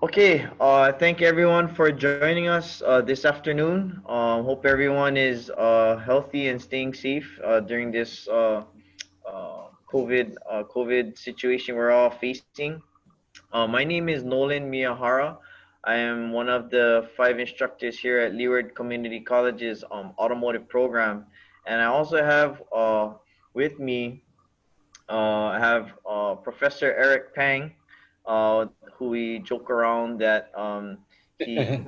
Okay, thank everyone for joining us this afternoon. Hope everyone is healthy and staying safe during this COVID situation we're all facing. My name is Nolan Miyahara. I am one of the five instructors here at Leeward Community College's automotive program, and I also have with me I have Professor Eric Pang, who we joke around that he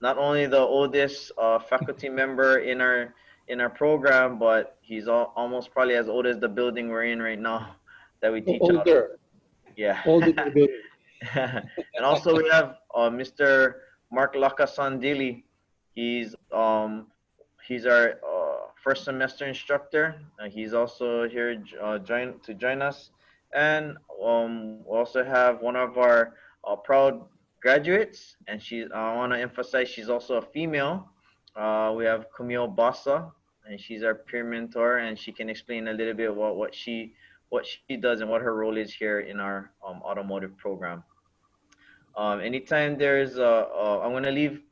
not only the oldest faculty member in our program, but he's almost probably as old as the building we're in right now that we teach out of. Older, Yeah. older than the building. And also we have Mr. Mark Lacasandile. He's he's our first semester instructor. He's also here join us, and we also have one of our proud graduates, and I want to emphasize she's also a female. We have Camille Basa, and she's our peer mentor, and she can explain a little bit about what she does and what her role is here in our automotive program. Anytime I'm gonna leave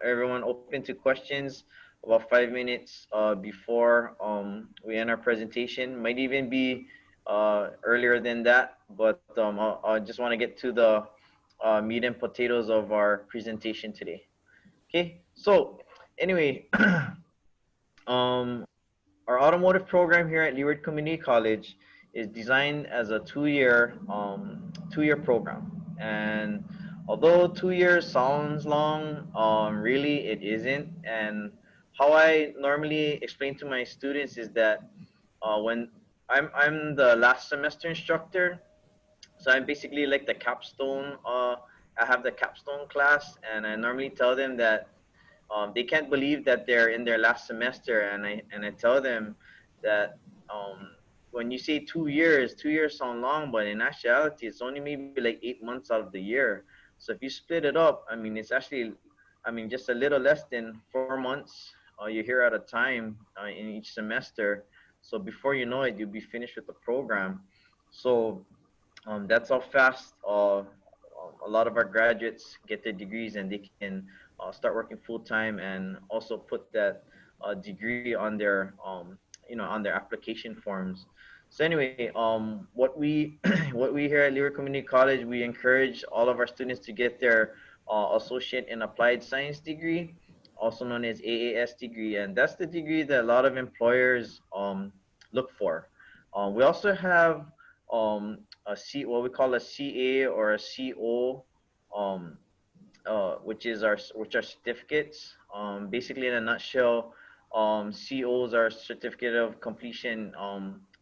everyone open to questions about 5 minutes before we end our presentation. Might even be earlier than that, but I just want to get to the meat and potatoes of our presentation today. Okay, so anyway, um, our automotive program here at Leeward Community College is designed as a two-year program. And although 2 years sounds long, really it isn't. And how I normally explain to my students is that when I'm the last semester instructor, so I'm basically like the capstone. I have the capstone class, and I normally tell them that they can't believe that they're in their last semester, and I tell them that when you say 2 years, 2 years sound long, but in actuality, it's only maybe like 8 months out of the year. So if you split it up, I mean, it's actually, I mean, just a little less than 4 months. You're here at a time in each semester. So before you know it, you'll be finished with the program. So that's how fast a lot of our graduates get their degrees, and they can start working full time and also put that degree on their on their application forms. So anyway, what we what we here at Leeward Community College, we encourage all of our students to get their associate in applied science degree, also known as AAS degree, and that's the degree that a lot of employers look for. We also have what we call a CA or a CO, um, which are certificates. Basically, in a nutshell, COs are certificate of completion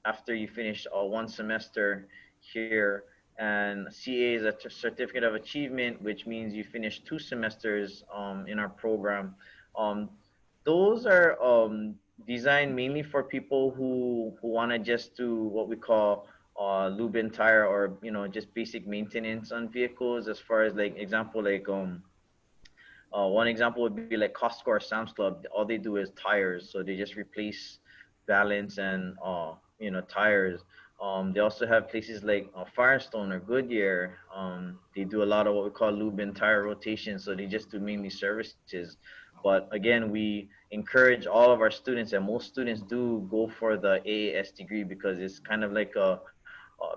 after you finish one semester here, and CA is a certificate of achievement, which means you finish 2 semesters in our program. Um, those are designed mainly for people who want to just do what we call lube and tire, or just basic maintenance on vehicles. As far as like example, like one example would be like Costco or Sam's Club. All they do is tires, so they just replace balance and tires. They also have places like Firestone or Goodyear. They do a lot of what we call lube and tire rotation, so they just do mainly services. But again, we encourage all of our students, and most students do go for the AAS degree because it's kind of like a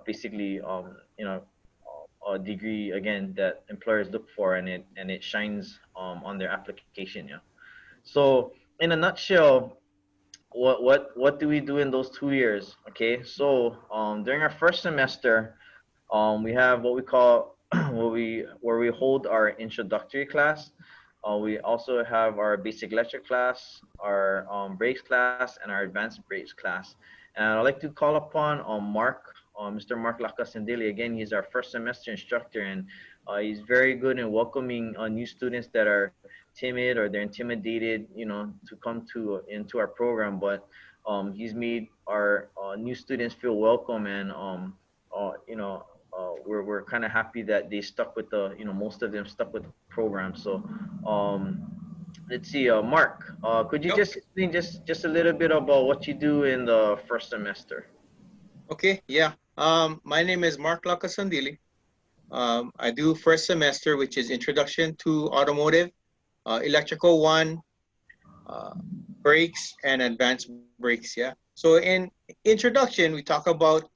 basically a degree again that employers look for, and it shines on their application. Yeah. So in a nutshell, what do we do in those 2 years? Okay, so during our first semester, we have what we call where we hold our introductory class. We also have our basic lecture class, our brakes class, and our advanced brakes class. And I'd like to call upon Mr. Mark Lacasandile. Again, he's our first semester instructor, and he's very good in welcoming new students that are timid or they're intimidated, to come into our program. But he's made our new students feel welcome, and we're kind of happy that they stuck with most of them stuck with the program. So let's see, Mark, could you just Okay. explain just a little bit about what you do in the first semester? Okay. Yeah. My name is Mark Lacasandile. I do first semester, which is Introduction to Automotive, Electrical 1, uh, brakes, and advanced brakes. Yeah. So in introduction, we talk about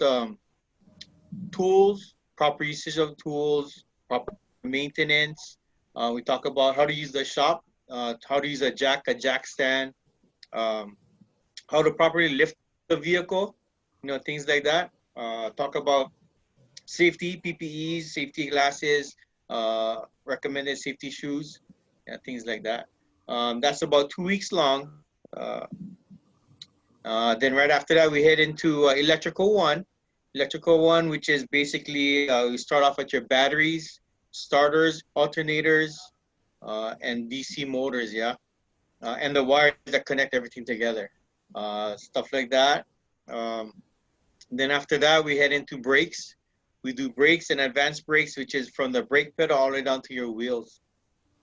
tools, proper usage of tools, proper maintenance. We talk about how to use the shop, how to use a jack stand, um, how to properly lift the vehicle, things like that. Talk about safety, PPEs, safety glasses, recommended safety shoes, yeah, things like that. That's about 2 weeks long. Uh, then right after that, we head into electrical one. Electrical one, which is basically we start off at your batteries, starters, alternators, and DC motors, yeah, and the wires that connect everything together, stuff like that. Um, then after that, we head into brakes. We do brakes and advanced brakes, which is from the brake pedal all the way down to your wheels.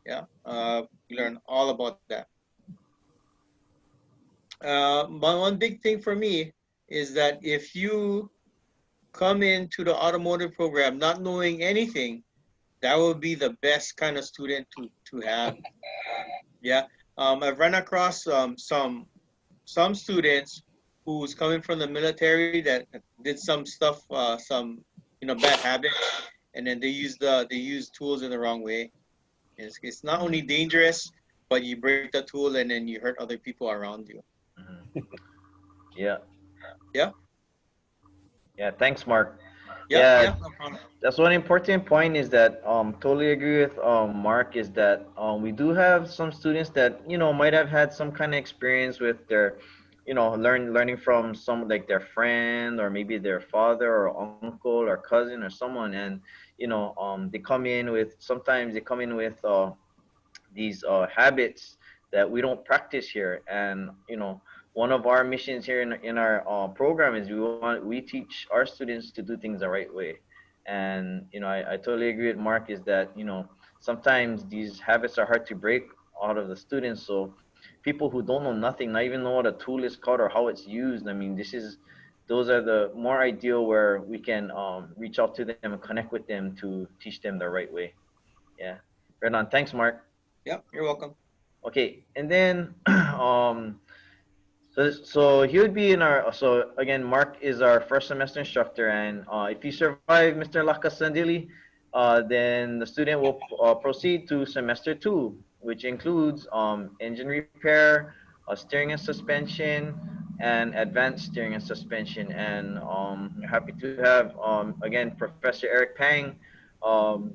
Yeah, we learn all about that. One big thing for me is that if you come into the automotive program not knowing anything, that would be the best kind of student to have. Yeah, I've run across some students who's coming from the military that did some stuff, some bad habits, and then they use tools in the wrong way. It's not only dangerous, but you break the tool and then you hurt other people around you. Mhm. Yeah. Yeah, Yeah. Thanks, Mark. yeah, Yeah. yeah, no problem. That's one important point is that totally agree with Mark is that we do have some students that might have had some kind of experience with their learning from some like their friend or maybe their father or uncle or cousin or someone, and they come in with sometimes they come in with these habits that we don't practice here. And one of our missions here in our program is we teach our students to do things the right way. And I totally agree with Mark is that sometimes these habits are hard to break out of the students. So people who don't know nothing, not even know what a tool is called or how it's used, I mean, those are the more ideal where we can reach out to them and connect with them to teach them the right way. Yeah. Right on. Thanks, Mark. Yeah, you're welcome. Okay, and then so he would be in our so again Mark is our first semester instructor, and if you survive Mr. Lacasandile, then the student will proceed to semester two, which includes engine repair, steering and suspension, and advanced steering and suspension. And happy to have again Professor Eric Pang, um,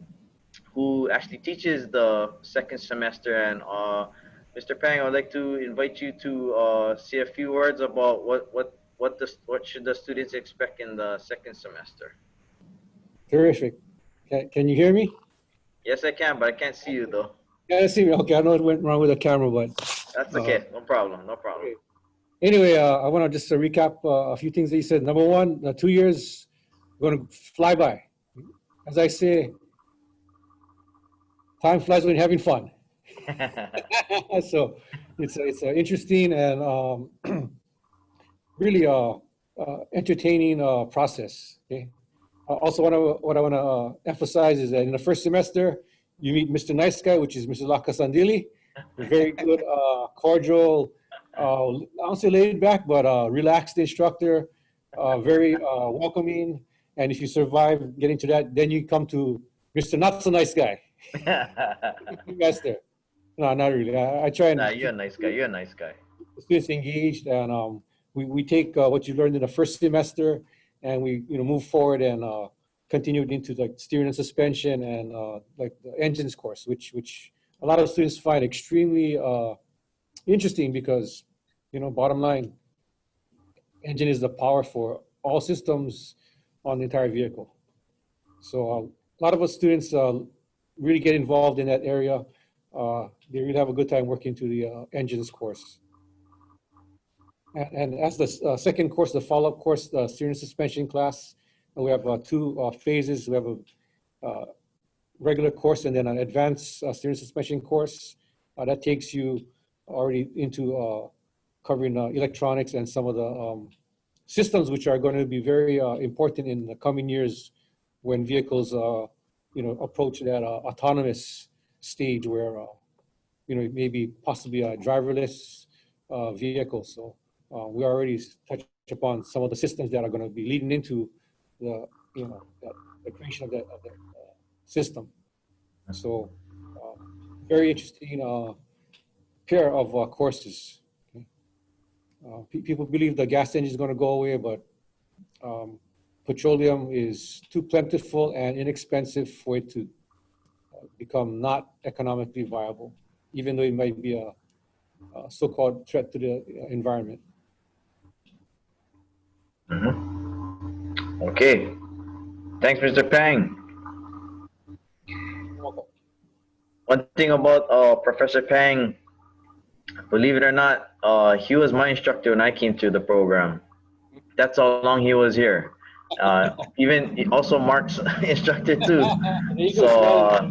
who actually teaches the second semester. And Mr. Pang, I would like to invite you to say a few words about what should the students expect in the second semester. Terrific. Can you hear me? Yes, I can, but I can't see you though. Yeah, see me. Okay, I know it went wrong with the camera, but That's uh, okay. No problem. No problem. okay. Anyway, I want to just recap a few things that you said. Number one, 2 years going to fly by. As I say, time flies when you're having fun. So it's interesting and really entertaining process. Okay. Also, what I want to emphasize is that in the first semester, you meet Mr. Nice Guy, which is Mr. Lacasandile, a very good, cordial, I don't say laid back, but relaxed instructor, very welcoming. And if you survive getting to that, then you come to Mr. Not So Nice Guy, Master. No, not really. I try Nah, and you're a keep nice guy. You're a nice guy. the students engaged, and we take what you learned in the first semester, and we move forward and continued into like steering and suspension and like the engines course, which a lot of students find extremely interesting because bottom line, engine is the power for all systems on the entire vehicle. So a lot of us students really get involved in that area. They really have a good time working through the engines course. And as the second course, the follow-up course, the steering suspension class, we have two phases. We have a regular course and then an advanced steering suspension course. That takes you already into covering electronics and some of the systems which are going to be very important in the coming years when vehicles approach that autonomous stage where, maybe possibly a driverless vehicle. So we already touched upon some of the systems that are going to be leading into the, the creation of the system. So very interesting pair of courses. Okay. People believe the gas engine is going to go away, but petroleum is too plentiful and inexpensive for it to become not economically viable, even though it might be a so-called threat to the environment. Okay. Thanks, Mr. Pang. One thing about Professor Pang, believe it or not, he was my instructor when I came to the program. That's how long he was here. Even also Mark's instructor too. So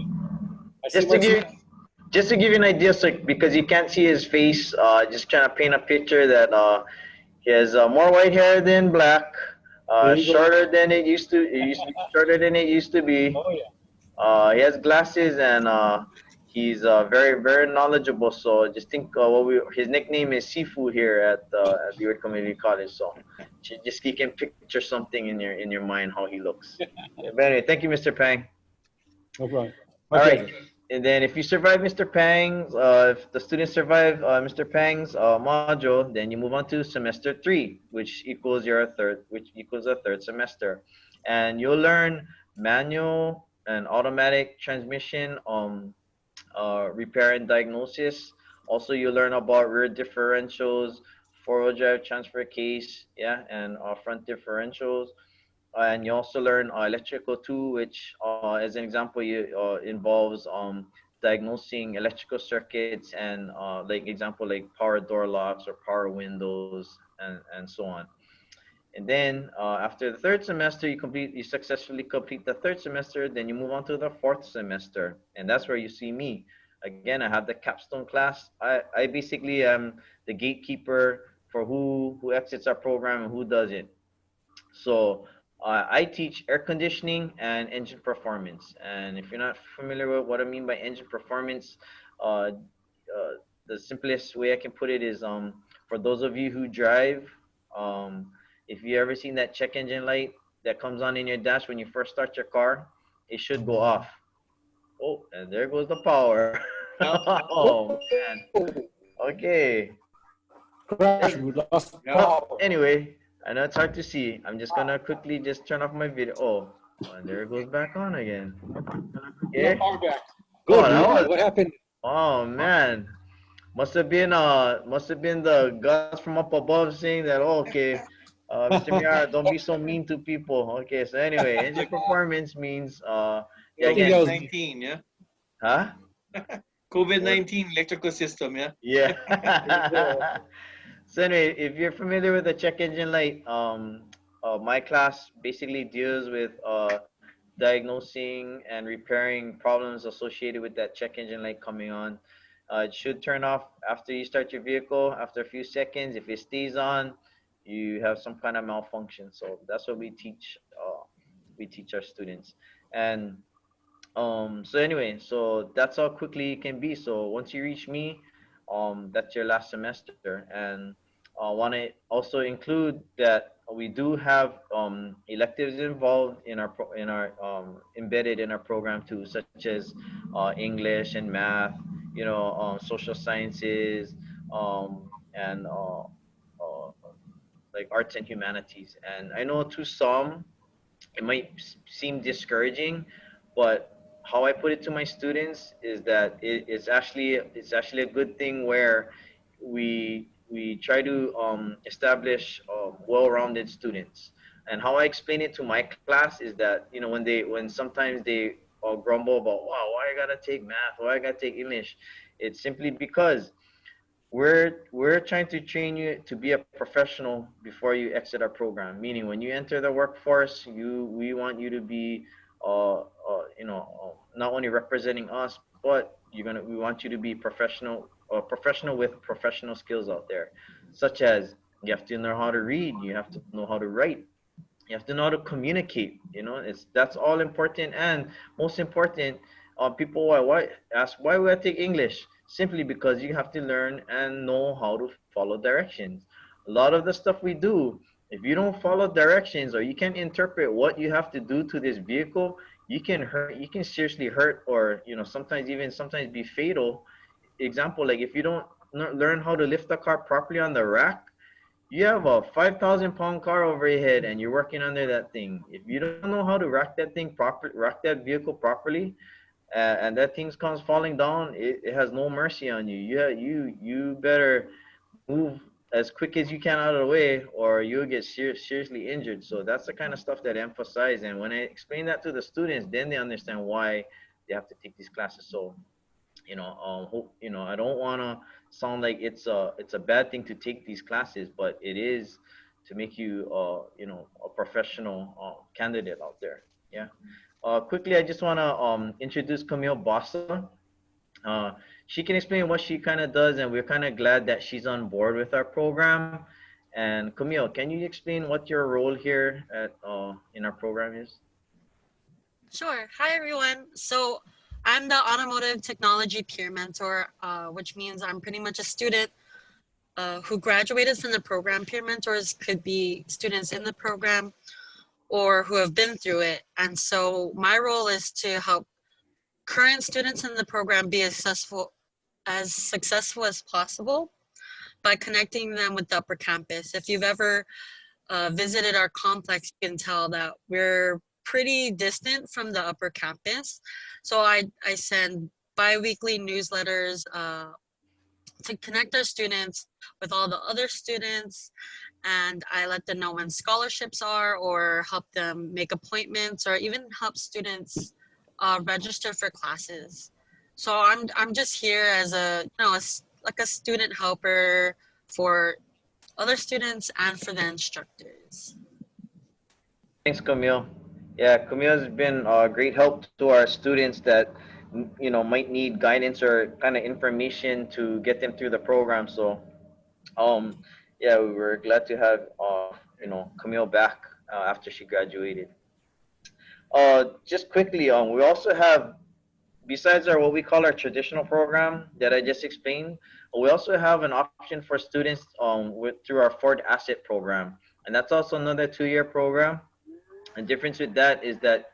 just to give you an idea, so because you can't see his face, just trying to paint a picture that he has more white hair than black, shorter than it used to. It used to be shorter than it used to be. Oh yeah. He has glasses and he's very very knowledgeable. So just think his nickname is Sifu here at Leeward Community College. So just you can picture something in your mind how he looks. But anyway, thank you, Mr. Pang. No problem. All right. And then if you survive Mr. Pang's, if the students survive Mr. Pang's module, then you move on to semester 3, which equals a third semester, and you'll learn manual and automatic transmission, repair and diagnosis. Also, you learn about rear differentials, four-wheel drive transfer case, yeah, and front differentials. And you also learn electrical too, which, as an example, involves diagnosing electrical circuits and, like example, like power door locks or power windows and so on. And then after the third semester, you successfully complete the third semester. Then you move on to the fourth semester, and that's where you see me. Again, I have the capstone class. I basically am the gatekeeper for who exits our program and who doesn't. So I teach air conditioning and engine performance. And if you're not familiar with what I mean by engine performance, uh, the simplest way I can put it is for those of you who drive, if you ever seen that check engine light that comes on in your dash when you first start your car, it should go off. Oh, and there goes the power. Oh man. Okay. Crash. We lost Well, power. anyway, I know it's hard to see. I'm just gonna quickly just turn off my video. Oh, and there it goes back on again. Yeah, Okay. power back. Oh, Good. that was. What happened? Oh man, must have been the gods from up above saying that. Oh, okay, Mr. Miyahara, don't be so mean to people. Okay, so anyway, engine performance means yeah, I think that again, was COVID-19, yeah. huh? COVID-19 electrical system, yeah. Yeah. So anyway, if you're familiar with the check engine light, my class basically deals with diagnosing and repairing problems associated with that check engine light coming on. It should turn off after you start your vehicle. After a few seconds, if it stays on, you have some kind of malfunction. So that's what we teach. We teach our students, and so anyway, so that's how quickly it can be. So once you reach me, that's your last semester. And I want to also include that we do have electives involved in embedded in our program too, such as English and math, social sciences, and like arts and humanities. And I know to some it might seem discouraging, but how I put it to my students is that it's actually a good thing where we try to establish well-rounded students. And how I explain it to my class is that when sometimes they grumble about, wow, why I gotta take math, why I gotta take English, it's simply because we're trying to train you to be a professional before you exit our program. Meaning, when you enter the workforce, we want you to be, not only representing us, but we want you to be professional with professional skills out there, such as you have to know how to read, you have to know how to write, You have to know how to communicate. That's all important. And most important, people why ask why would I take English? Simply because you have to learn and know how to follow directions. A lot of the stuff we do, if you don't follow directions or you can't interpret what you have to do to this vehicle, you can seriously hurt, or sometimes be fatal. Example, like if you don't learn how to lift the car properly on the rack, you have a 5,000 pound car over your head and you're working under that thing. If you don't know how to rack that vehicle properly, and that thing comes falling down, it has no mercy on you. You better move as quick as you can out of the way, or you'll get seriously injured. So that's the kind of stuff that I emphasize. And when I explain that to the students, then they understand why they have to take these classes. So I don't want to sound like it's a bad thing to take these classes, but it is to make you a professional candidate out there. Yeah. Quickly, I just want to introduce Camille Basa. uh, she can explain what she kind of does, and we're kind of glad that she's on board with our program. And Camille, can you explain what your role here at in our program is? Sure. Hi, everyone. So I'm the Automotive Technology Peer Mentor, which means I'm pretty much a student who graduated from the program. Peer mentors could be students in the program or who have been through it. And so my role is to help current students in the program be as successful as possible by connecting them with the upper campus. If you've ever visited our complex, you can tell that we're pretty distant from the upper campus. So I send bi-weekly newsletters to connect our students with all the other students, and I let them know when scholarships are, or help them make appointments, or even help students register for classes. So I'm just here as like a student helper for other students and for the instructors. Thanks, Camille. Yeah, Camille has been a great help to our students that might need guidance or kind of information to get them through the program. So, um, yeah, we were glad to have Camille back after she graduated. Just quickly, we also have, besides our what we call our traditional program that I just explained, we also have an option for students through our Ford Asset program, and that's also another 2-year program. The difference with that is that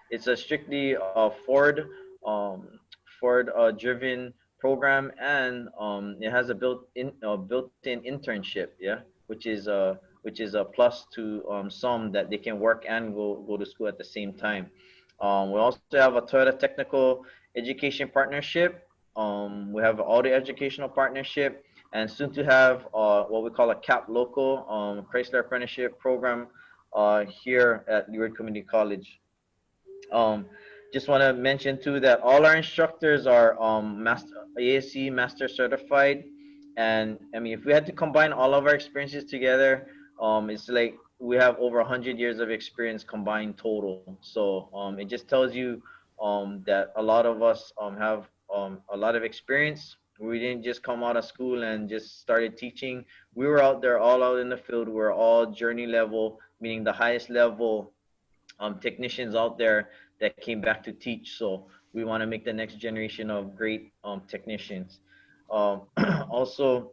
it's a strictly um, Ford driven program, and it has a built-in internship, yeah, which is a plus to some that they can work and go to school at the same time. We also have a Toyota Technical Education Partnership. We have an Auto Educational Partnership, and soon to have what we call a CAP Local Chrysler Apprenticeship Program here at Leeward Community College. Um, just want to mention too that all our instructors are master ASC master certified, and I mean if we had to combine all of our experiences together, it's like we have over 100 years of experience combined total. So it just tells you that a lot of us have a lot of experience. We didn't just come out of school and just started teaching. We were out there all out in the field. We're all journey level, meaning the highest level technicians out there that came back to teach. So we want to make the next generation of great technicians. Um, Also,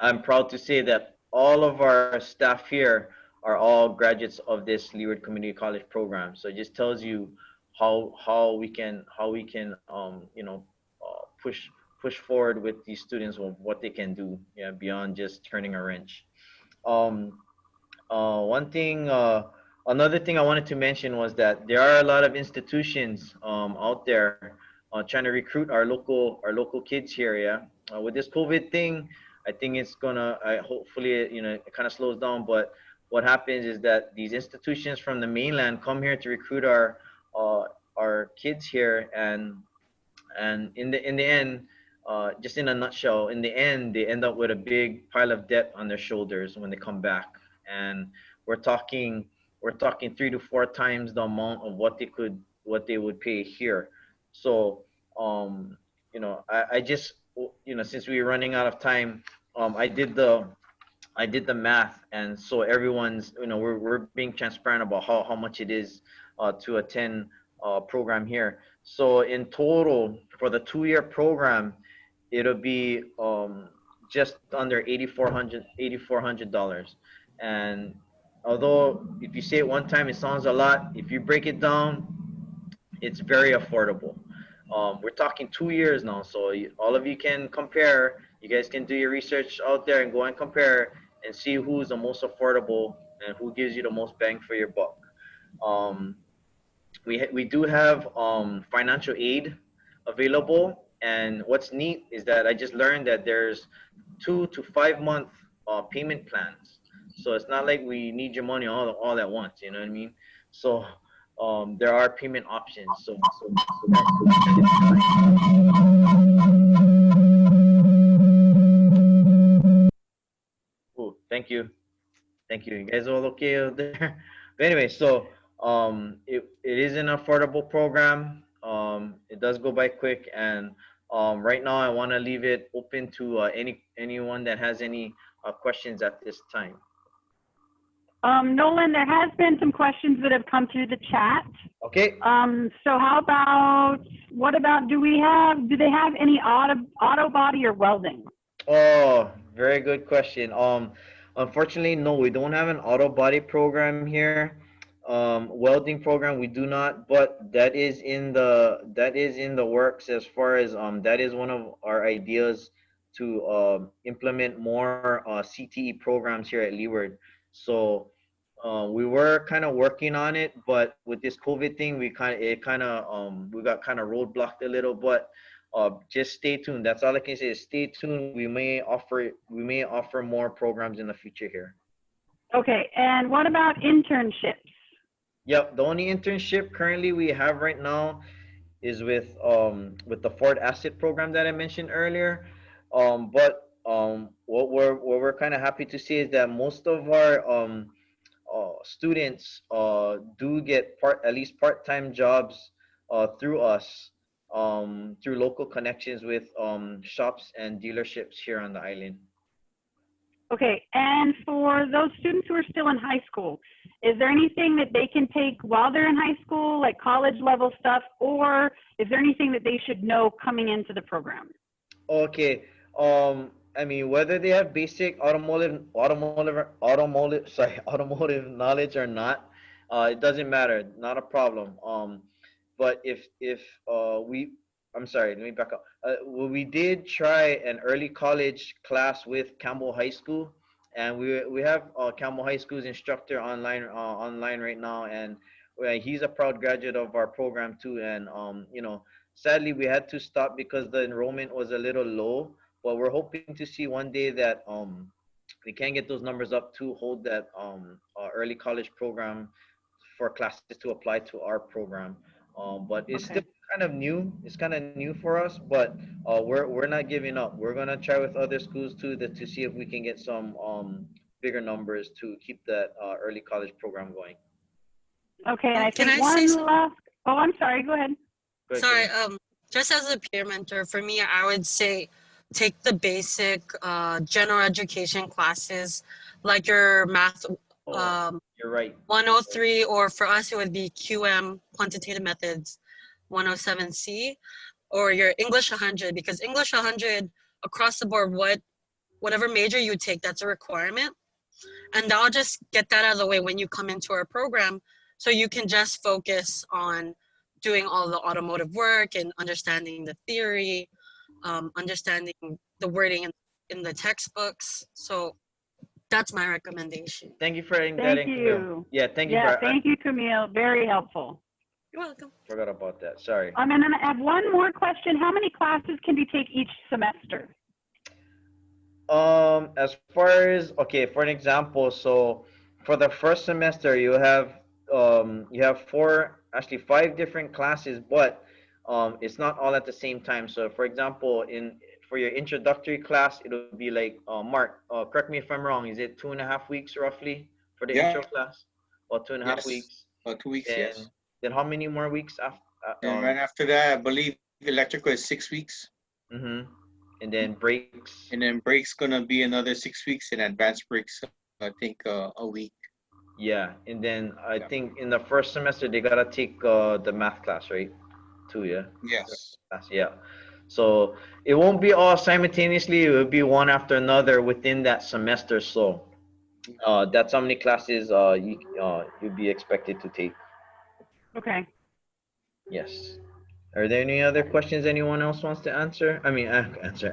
I'm proud to say that all of our staff here are all graduates of this Leeward Community College program. So it just tells you how we can push forward with these students on what they can do, yeah, beyond just turning a wrench. Um, One thing, another thing I wanted to mention was that there are a lot of institutions out there trying to recruit our local kids here. Yeah, with this COVID thing, I think it's gonna. Hopefully, it kind of slows down. But what happens is that these institutions from the mainland come here to recruit uh, our kids here, and in the end, just in a nutshell, in the end, they end up with a big pile of debt on their shoulders when they come back, and we're talking we're talking 3 to 4 times the amount of what they would pay here. So, I just since we're running out of time, I did I did the math, and so everyone's, we're being transparent about how much it is to attend program here. So in total for the 2-year program, it'll be just under $8,400. And although if you say it one time, it sounds a lot. If you break it down, it's very affordable. We're talking 2 years now, so all of you can compare. You guys can do your research out there and go and compare and see who's the most affordable and who gives you the most bang for your buck. Um, we do have financial aid available, and what's neat is that I just learned that there's 2 to 5 month payment plans. So it's not like we need your money all at once. You know what I mean? So there are payment options. So oh, thank you. You guys all okay out there? But anyway, so it is an affordable program. It does go by quick, and right now I want to leave it open to anyone that has any questions at this time. Nolan, there has been some questions that have come through the chat. Okay. So what about, do they have any auto body or welding? Oh, very good question. Unfortunately, no, we don't have an auto body program here. Welding program we do not, but that is in the works, as far as that is one of our ideas to implement more CTE programs here at Leeward. So we were kind of working on it, but with this COVID thing, we got kind of roadblocked a little. But just stay tuned. That's all I can say is stay tuned. We may offer more programs in the future here. Okay, and what about internships? Yep, the only internship currently we have right now is with the Ford Asset program that I mentioned earlier. But what we're kind of happy to see is that most of our students do get at least part-time jobs through us, through local connections with shops and dealerships here on the island. Okay, and for those students who are still in high school, is there anything that they can take while they're in high school, like college level stuff, or is there anything that they should know coming into the program? Okay. I mean, whether they have basic automotive knowledge or not, it doesn't matter. Not a problem. But if I'm sorry, let me back up. Well, we did try an early college class with Campbell High School, and we have Campbell High School's instructor online right now, and he's a proud graduate of our program too. And sadly we had to stop because the enrollment was a little low, but we're hoping to see one day that we can get those numbers up to hold that early college program for classes to apply to our program. But it's Okay. still kind of new. It's kind of new for us, but we're not giving up. We're gonna try with other schools too to see if we can get some bigger numbers to keep that early college program going. Okay, and I Can think I say one something? last, oh, I'm sorry, go ahead. Go ahead, Sorry, Camille. just as a peer mentor, for me, I would say take the basic general education classes, like your math Oh, um, you're right. 103, or for us, it would be QM, quantitative methods 107C, or your English 100, because English 100 across the board, whatever major you take, that's a requirement. And I'll just get that out of the way when you come into our program, so you can just focus on doing all the automotive work and understanding the theory, understanding the wording in the textbooks. So that's my recommendation. Thank you for adding that Thank in, Camille. you. Yeah, thank you Yeah, for. thank you, Camille. Very helpful. You're welcome. Forgot about that. Sorry. And then I have one more question. How many classes can you take each semester? As far as, okay, for an example, so for the first semester you have actually five different classes, but it's not all at the same time. So for example, for your introductory class, it'll be like Mark, correct me if I'm wrong, is it 2.5 weeks roughly for the Yeah. intro class? Or 2.5 Yes. weeks? 2 weeks, Then yes. then how many more weeks after? And right after that, I believe electrical is 6 weeks. Mm-hmm. and then breaks. And then break's gonna be another 6 weeks, and advanced breaks, I think, a week. Yeah, and then I Yeah. think in the first semester they gotta take the math class, right? Too, yeah. Yes. Yeah. So it won't be all simultaneously. It will be one after another within that semester. So that's how many classes you'll be expected to take. Okay. Yes. Are there any other questions anyone else wants to answer? I mean, answer.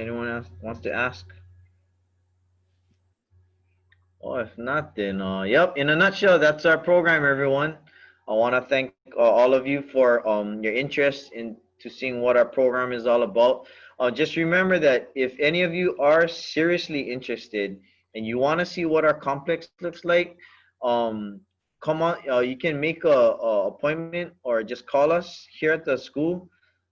Anyone else wants to ask? Oh, if not, then yep. In a nutshell, that's our program, everyone. I want to thank all of you for your interest in to seeing what our program is all about. Just remember that if any of you are seriously interested and you want to see what our complex looks like, um, come on. You can make a appointment or just call us here at the school,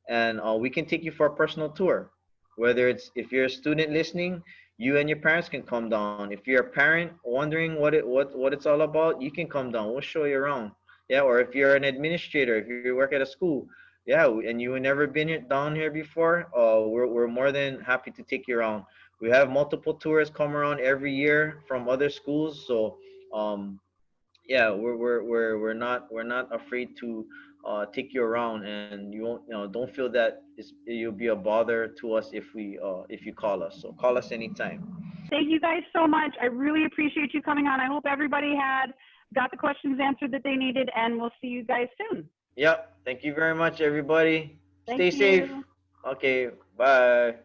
and we can take you for a personal tour. Whether it's if you're a student listening, you and your parents can come down. If you're a parent wondering what it's all about, you can come down. We'll show you around. Yeah, or if you're an administrator, if you work at a school, yeah, and you have never been down here before, we're more than happy to take you around. We have multiple tours come around every year from other schools, so um, yeah, we're not afraid to take you around, and you won't don't feel that you'll be a bother to us if you call us. So call us anytime. Thank you guys so much. I really appreciate you coming on. I hope everybody got the questions answered that they needed, and we'll see you guys soon. Yep. Thank you very much, everybody. Thank Stay safe. you. Okay. Bye.